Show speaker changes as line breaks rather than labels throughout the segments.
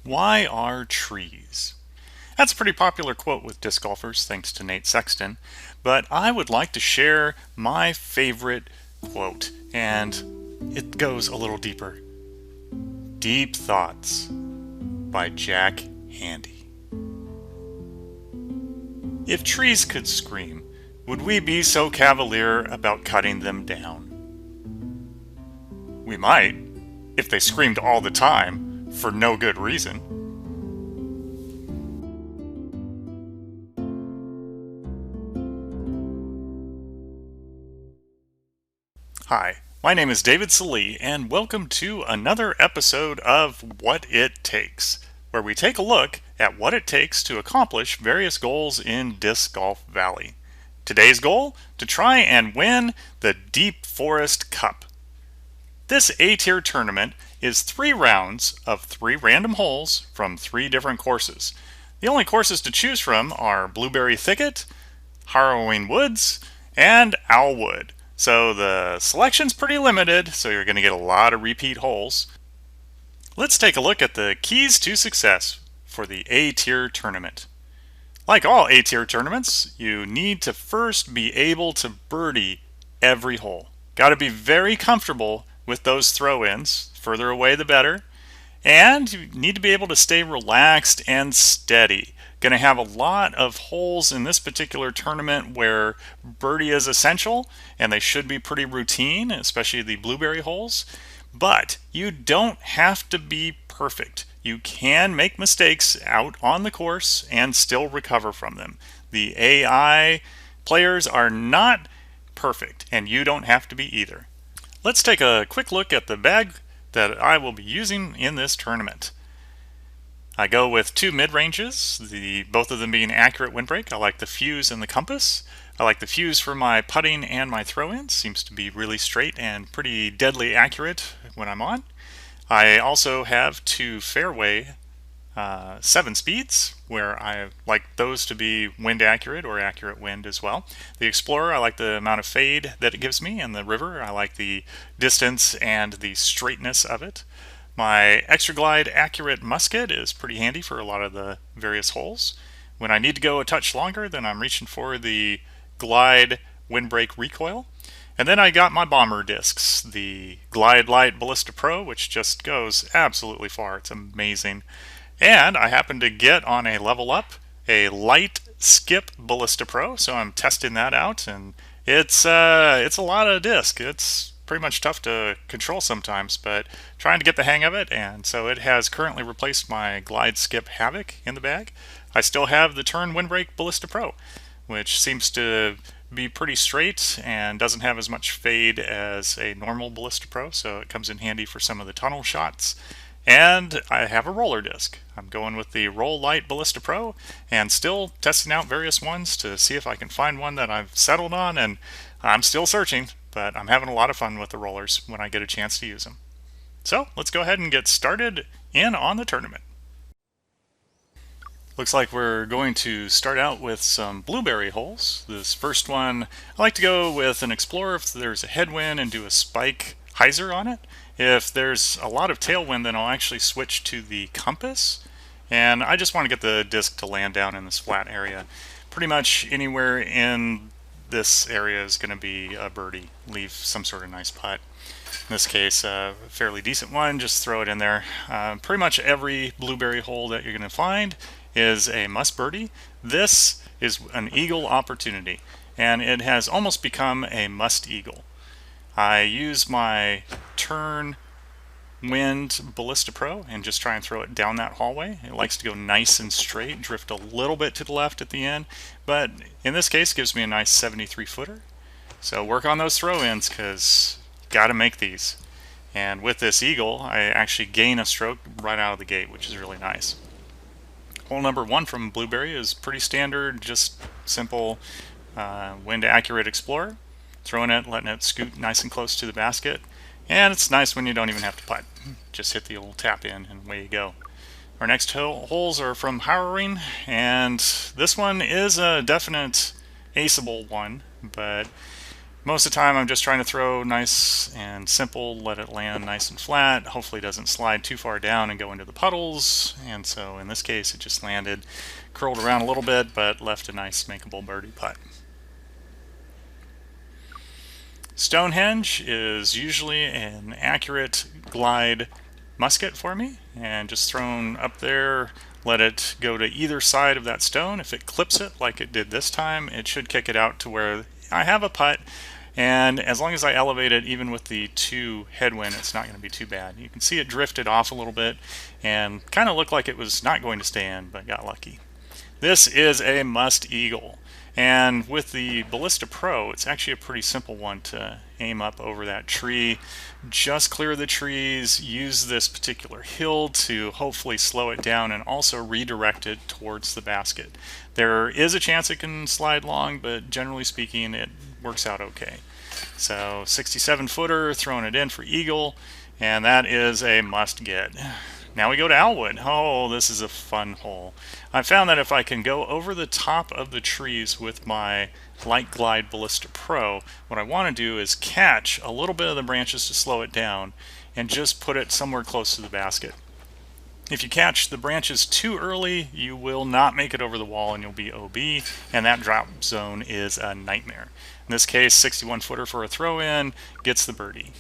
Why are trees? That's a pretty popular quote with disc golfers, thanks to Nate Sexton. But I would like to share my favorite quote, and it goes a little deeper. Deep Thoughts by Jack Handey. If trees could scream, would we be so cavalier about cutting them down? We might, if they screamed all the time for no good reason. Hi, my name is David Salee, and welcome to another episode of What It Takes, where we take a look at what it takes to accomplish various goals in Disc Golf Valley. Today's goal? To try and win the Deep Forest Cup. This A-tier tournament is 3 rounds of 3 random holes from 3 different courses. The only courses to choose from are Blueberry Thicket, Harrowing Woods, and Owlwood. So the selection's pretty limited, so you're going to get a lot of repeat holes. Let's take a look at the keys to success for the A-tier tournament. Like all A-tier tournaments, you need to first be able to birdie every hole. Got to be very comfortable with those throw-ins, further away the better. And you need to be able to stay relaxed and steady. Going to have a lot of holes in this particular tournament where birdie is essential, and they should be pretty routine, especially the blueberry holes. But you don't have to be perfect. You can make mistakes out on the course and still recover from them. The AI players are not perfect, and you don't have to be either. Let's take a quick look at the bag that I will be using in this tournament. I go with 2 mid-ranges, both of them being accurate windbreak. I like the fuse and the compass. I like the fuse for my putting and my throw-ins. Seems to be really straight and pretty deadly accurate when I'm on. I also have 2 fairway 7 speeds, where I like those to be wind accurate or accurate wind as well. The Explorer, I like the amount of fade that it gives me, and the River, I like the distance and the straightness of it. My Extra Glide accurate musket is pretty handy for a lot of the various holes. When I need to go a touch longer, then I'm reaching for the Glide windbreak recoil. And then I got my bomber discs, the Glide Light Ballista Pro, which just goes absolutely far. It's amazing. And I happen to get on a level up a light skip Ballista Pro, so I'm testing that out, and it's a lot of disc. It's pretty much tough to control sometimes, but trying to get the hang of it, and so it has currently replaced my Glide Skip Havoc in the bag. I still have the Turn Windbreak Ballista Pro, which seems to be pretty straight and doesn't have as much fade as a normal Ballista Pro, so it comes in handy for some of the tunnel shots. And I have a roller disc. I'm going with the Roll Light Ballista Pro and still testing out various ones to see if I can find one that I've settled on, and I'm still searching, but I'm having a lot of fun with the rollers when I get a chance to use them. So let's go ahead and get started in on the tournament. Looks like we're going to start out with some blueberry holes. This first one, I like to go with an Explorer if there's a headwind and do a spike hyzer on it. If there's a lot of tailwind, then I'll actually switch to the compass. And I just want to get the disc to land down in this flat area. Pretty much anywhere in this area is going to be a birdie. Leave some sort of nice putt. In this case, a fairly decent one, just throw it in there. Pretty much every blueberry hole that you're going to find is a must birdie. This is an eagle opportunity, and it has almost become a must eagle. I use my Turn Wind Ballista Pro and just try and throw it down that hallway. It likes to go nice and straight, drift a little bit to the left at the end, but in this case gives me a nice 73 footer. So work on those throw-ins, because got to make these. And with this eagle, I actually gain a stroke right out of the gate, which is really nice. Hole number 1 from Blueberry is pretty standard, just simple wind accurate Explorer. Throwing it, letting it scoot nice and close to the basket. And it's nice when you don't even have to putt. Just hit the old tap in and away you go. Our next holes are from Harrowing, and this one is a definite aceable one, but Most of the time I'm just trying to throw nice and simple, let it land nice and flat. Hopefully it doesn't slide too far down and go into the puddles. And so in this case it just landed, curled around a little bit, but left a nice makeable birdie putt. Stonehenge is usually an accurate glide musket for me, and just thrown up there, let it go to either side of that stone. If it clips it like it did this time, it should kick it out to where I have a putt, and as long as I elevate it, even with the 2 headwind, it's not going to be too bad. You can see it drifted off a little bit and kind of looked like it was not going to stay in, but got lucky. This is a must eagle. And with the Ballista Pro, it's actually a pretty simple one to aim up over that tree. Just clear the trees, use this particular hill to hopefully slow it down and also redirect it towards the basket. There is a chance it can slide long, but generally speaking, it works out okay. So 67 footer, throwing it in for eagle, and that is a must get. Now we go to Owlwood. Oh, this is a fun hole. I found that if I can go over the top of the trees with my Light Glide Ballista Pro, what I want to do is catch a little bit of the branches to slow it down and just put it somewhere close to the basket. If you catch the branches too early, you will not make it over the wall and you'll be OB, and that drop zone is a nightmare. In this case, 61 footer for a throw in, gets the birdie.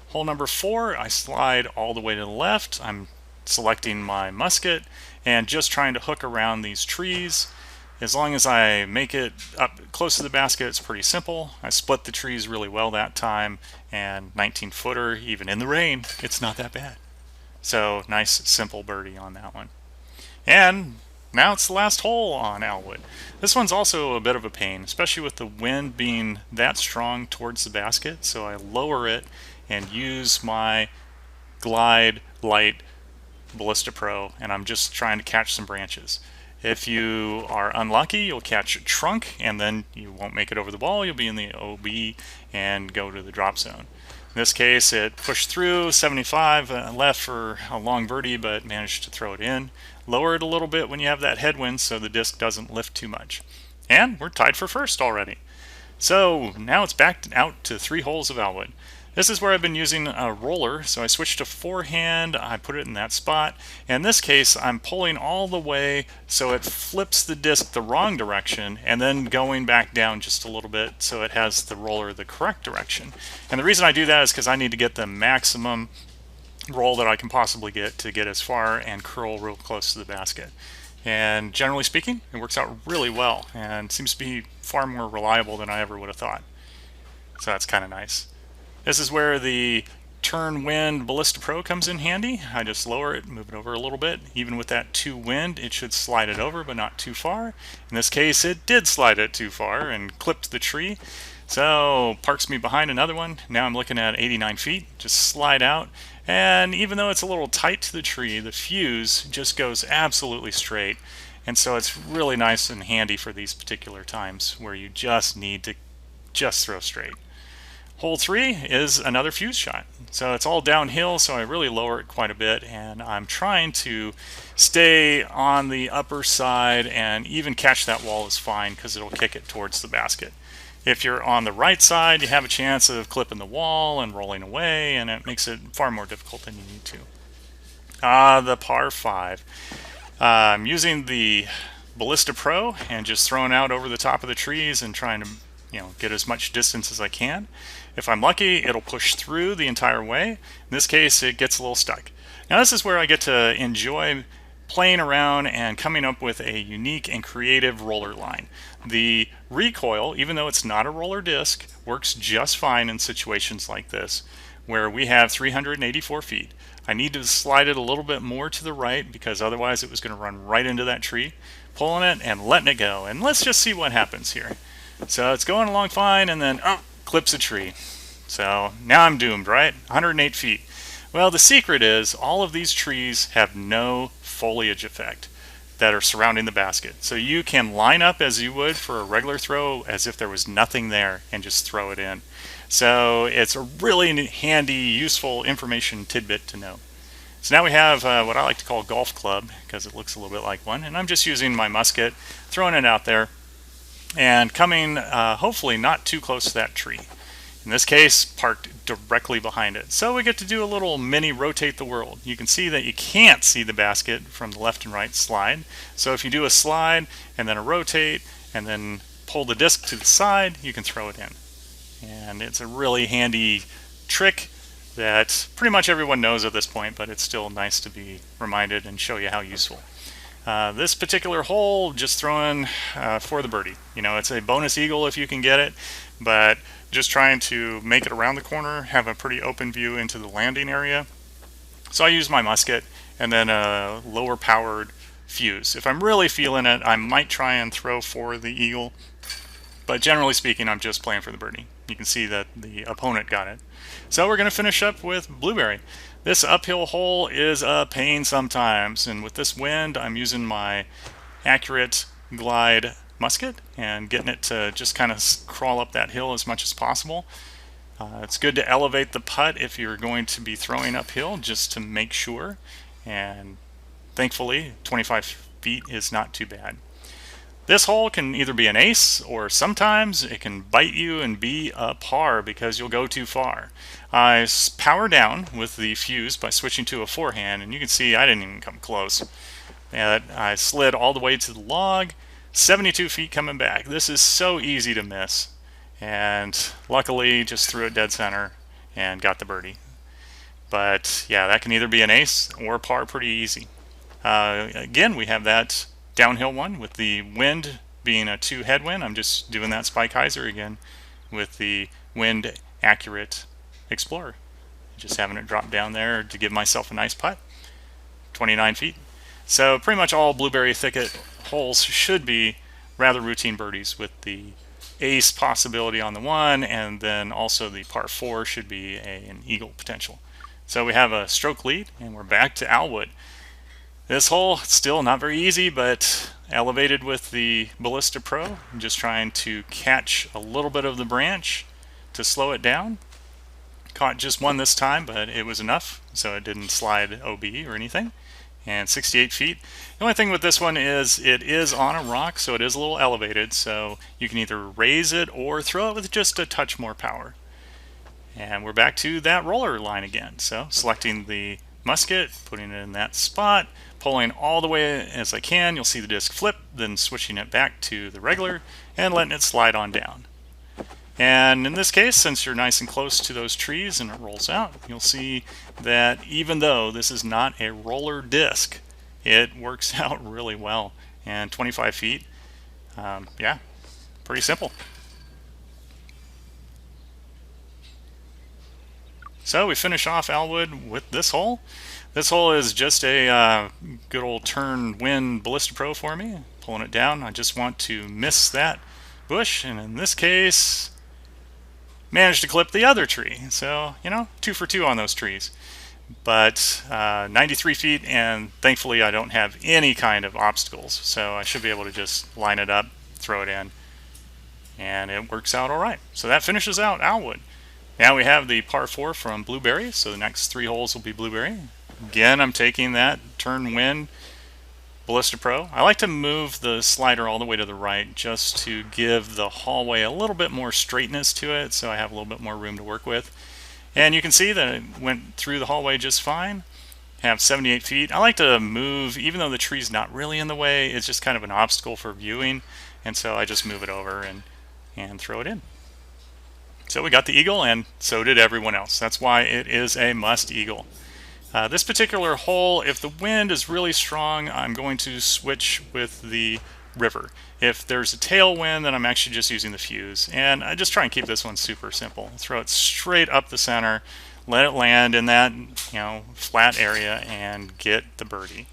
Hole number 4, I slide all the way to the left. I'm selecting my musket and just trying to hook around these trees. As long as I make it up close to the basket, it's pretty simple. I split the trees really well that time, and 19 footer, even in the rain, it's not that bad. So nice simple birdie on that one. And now it's the last hole on Owlwood. This one's also a bit of a pain, especially with the wind being that strong towards the basket, so I lower it and use my Glide Light Ballista Pro, and I'm just trying to catch some branches. If you are unlucky, you'll catch a trunk and then you won't make it over the wall. You'll be in the OB and go to the drop zone. In this case, it pushed through 75 left for a long birdie, but managed to throw it in. Lower it a little bit when you have that headwind so the disc doesn't lift too much. And we're tied for first already. So now it's back out to 3 holes of Owlwood. This is where I've been using a roller, so I switched to forehand, I put it in that spot. In this case, I'm pulling all the way so it flips the disc the wrong direction and then going back down just a little bit so it has the roller the correct direction. And the reason I do that is because I need to get the maximum roll that I can possibly get to get as far and curl real close to the basket. And generally speaking, it works out really well and seems to be far more reliable than I ever would have thought. So that's kind of nice. This is where the turn wind Ballista Pro comes in handy. I just lower it, move it over a little bit. Even with that 2 wind, it should slide it over, but not too far. In this case, it did slide it too far and clipped the tree. So parks me behind another one. Now I'm looking at 89 feet. Just slide out. And even though it's a little tight to the tree, the fuse just goes absolutely straight. And so it's really nice and handy for these particular times where you just need to just throw straight. Hole 3 is another fuse shot. So it's all downhill, so I really lower it quite a bit, and I'm trying to stay on the upper side, and even catch that wall is fine because it'll kick it towards the basket. If you're on the right side, you have a chance of clipping the wall and rolling away, and it makes it far more difficult than you need to. The par 5. I'm using the Ballista Pro and just throwing out over the top of the trees and trying to get as much distance as I can. If I'm lucky, it'll push through the entire way. In this case, it gets a little stuck. Now this is where I get to enjoy playing around and coming up with a unique and creative roller line. The recoil, even though it's not a roller disc, works just fine in situations like this, where we have 384 feet. I need to slide it a little bit more to the right because otherwise it was going to run right into that tree. Pulling it and letting it go, and let's just see what happens here. So it's going along fine, and then clips a tree. So now I'm doomed, right? 108 feet. Well, the secret is all of these trees have no foliage effect that are surrounding the basket. So you can line up as you would for a regular throw as if there was nothing there and just throw it in. So it's a really handy, useful information tidbit to know. So now we have what I like to call a golf club because it looks a little bit like one, and I'm just using my musket, throwing it out there, and coming hopefully not too close to that tree. In this case, parked directly behind it. So we get to do a little mini rotate the world. You can see that you can't see the basket from the left and right slide. So if you do a slide and then a rotate and then pull the disc to the side, you can throw it in. And it's a really handy trick that pretty much everyone knows at this point, but it's still nice to be reminded and show you how useful. This particular hole, just throwing for the birdie. You know, it's a bonus eagle if you can get it, but just trying to make it around the corner, have a pretty open view into the landing area. So I use my musket and then a lower powered fuse. If I'm really feeling it, I might try and throw for the eagle, but generally speaking, I'm just playing for the birdie. You can see that the opponent got it. So we're going to finish up with Blueberry. This uphill hole is a pain sometimes, and with this wind, I'm using my accurate glide musket and getting it to just kind of crawl up that hill as much as possible. It's good to elevate the putt if you're going to be throwing uphill, just to make sure, and thankfully 25 feet is not too bad. This hole can either be an ace, or sometimes it can bite you and be a par because you'll go too far. I power down with the fuse by switching to a forehand, and you can see I didn't even come close. And I slid all the way to the log, 72 feet coming back. This is so easy to miss, and luckily just threw it dead center and got the birdie. But yeah, that can either be an ace or a par pretty easy. Again, we have that downhill one with the wind being a 2 headwind. I'm just doing that Spike Heiser again with the wind accurate Explorer. Just having it drop down there to give myself a nice putt. 29 feet. So pretty much all Blueberry Thicket holes should be rather routine birdies, with the ace possibility on the one, and then also the par 4 should be an eagle potential. So we have a stroke lead, and we're back to Owlwood. This hole, still not very easy, but elevated with the Ballista Pro. I'm just trying to catch a little bit of the branch to slow it down. Caught just one this time, but it was enough, so it didn't slide OB or anything. And 68 feet. The only thing with this one is it is on a rock, so it is a little elevated, so you can either raise it or throw it with just a touch more power. And we're back to that roller line again. So selecting the musket, putting it in that spot, pulling all the way as I can. You'll see the disc flip, then switching it back to the regular and letting it slide on down. And in this case, since you're nice and close to those trees and it rolls out, you'll see that even though this is not a roller disc, it works out really well. And 25 feet, yeah, pretty simple. So we finish off Owlwood with this hole. This hole is just a good old turn wind Ballista Pro for me. Pulling it down, I just want to miss that bush, and in this case, managed to clip the other tree. So, you know, 2 for 2 on those trees. But 93 feet, and thankfully I don't have any kind of obstacles. So I should be able to just line it up, throw it in, and it works out all right. So that finishes out Owlwood. Now we have the par 4 from Blueberry, so the next 3 holes will be Blueberry. Again, I'm taking that turn wind Ballista Pro. I like to move the slider all the way to the right just to give the hallway a little bit more straightness to it, so I have a little bit more room to work with. And you can see that it went through the hallway just fine. Have 78 feet. I like to move, even though the tree's not really in the way, it's just kind of an obstacle for viewing, and so I just move it over and throw it in. So we got the eagle, and so did everyone else. That's why it is a must eagle. This particular hole, if the wind is really strong, I'm going to switch with the river. If there's a tailwind, then I'm actually just using the fuse. And I just try and keep this one super simple. Throw it straight up the center, let it land in that, flat area, and get the birdie.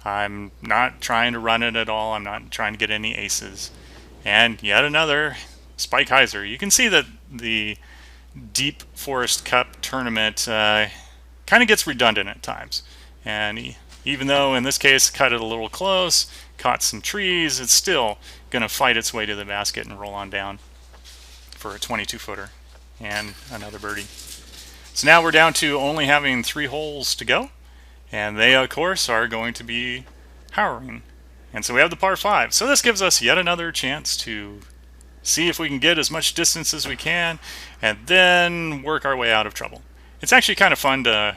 I'm not trying to run it at all. I'm not trying to get any aces. And yet another Spike Heiser. You can see that the Deep Forest Cup tournament kind of gets redundant at times, and even though in this case cut it a little close, caught some trees, it's still going to fight its way to the basket and roll on down for a 22-footer and another birdie. So now we're down to only having 3 holes to go, and they of course are going to be Harrowing. And so we have the par 5. So this gives us yet another chance to see if we can get as much distance as we can, and then work our way out of trouble. It's actually kind of fun to,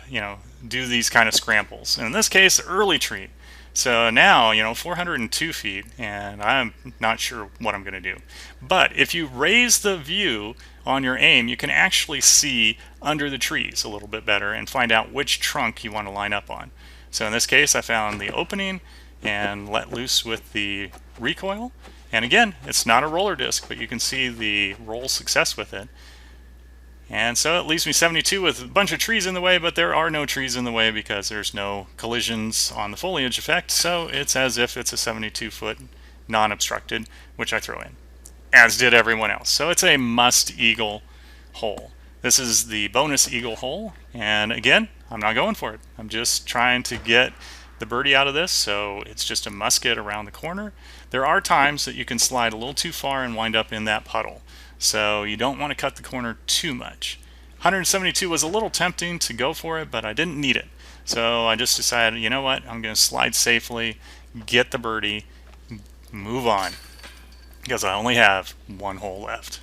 do these kind of scrambles. And in this case, early tree. So now, 402 feet, and I'm not sure what I'm going to do. But if you raise the view on your aim, you can actually see under the trees a little bit better and find out which trunk you want to line up on. So in this case, I found the opening and let loose with the recoil. And again, it's not a roller disc, but you can see the roll success with it. And so it leaves me 72 with a bunch of trees in the way, but there are no trees in the way because there's no collisions on the foliage effect, so it's as if it's a 72-foot non-obstructed, which I throw in, as did everyone else. So it's a must eagle hole. This is the bonus eagle hole, and again, I'm not going for it. I'm just trying to get the birdie out of this, so it's just a musket around the corner. There are times that you can slide a little too far and wind up in that puddle. So you don't want to cut the corner too much. 172 was a little tempting to go for it, but I didn't need it. So I just decided, you know what, I'm going to slide safely, get the birdie, move on, because I only have one hole left.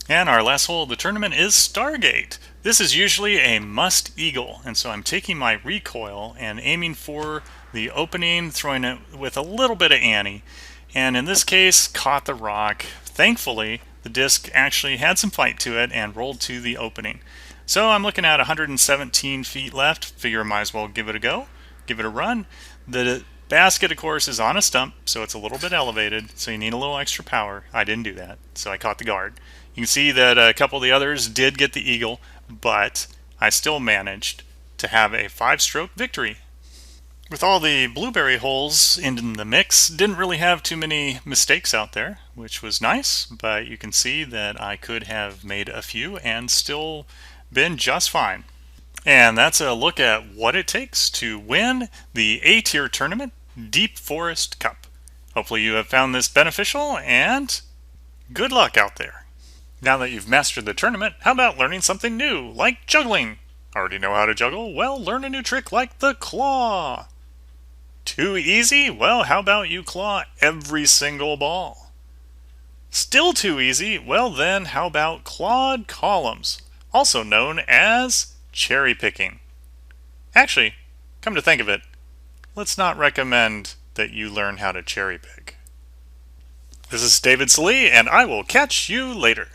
And our last hole of the tournament is Stargate. This is usually a must eagle, and so I'm taking my recoil and aiming for the opening, throwing it with a little bit of ante. And in this case, caught the rock. Thankfully, the disc actually had some fight to it and rolled to the opening. So I'm looking at 117 feet left. Figure I might as well give it a go, give it a run. The basket, of course, is on a stump, so it's a little bit elevated, so you need a little extra power. I didn't do that, so I caught the guard. You can see that a couple of the others did get the eagle, but I still managed to have a 5-stroke victory. With all the blueberry holes in the mix, didn't really have too many mistakes out there, which was nice, but you can see that I could have made a few and still been just fine. And that's a look at what it takes to win the A-tier tournament, Deep Forest Cup. Hopefully you have found this beneficial, and good luck out there. Now that you've mastered the tournament, how about learning something new, like juggling? Already know how to juggle? Well, learn a new trick like the claw. Too easy? Well, how about you claw every single ball? Still too easy? Well then, how about clawed columns, also known as cherry picking? Actually, come to think of it, let's not recommend that you learn how to cherry pick. This is David Salee, and I will catch you later.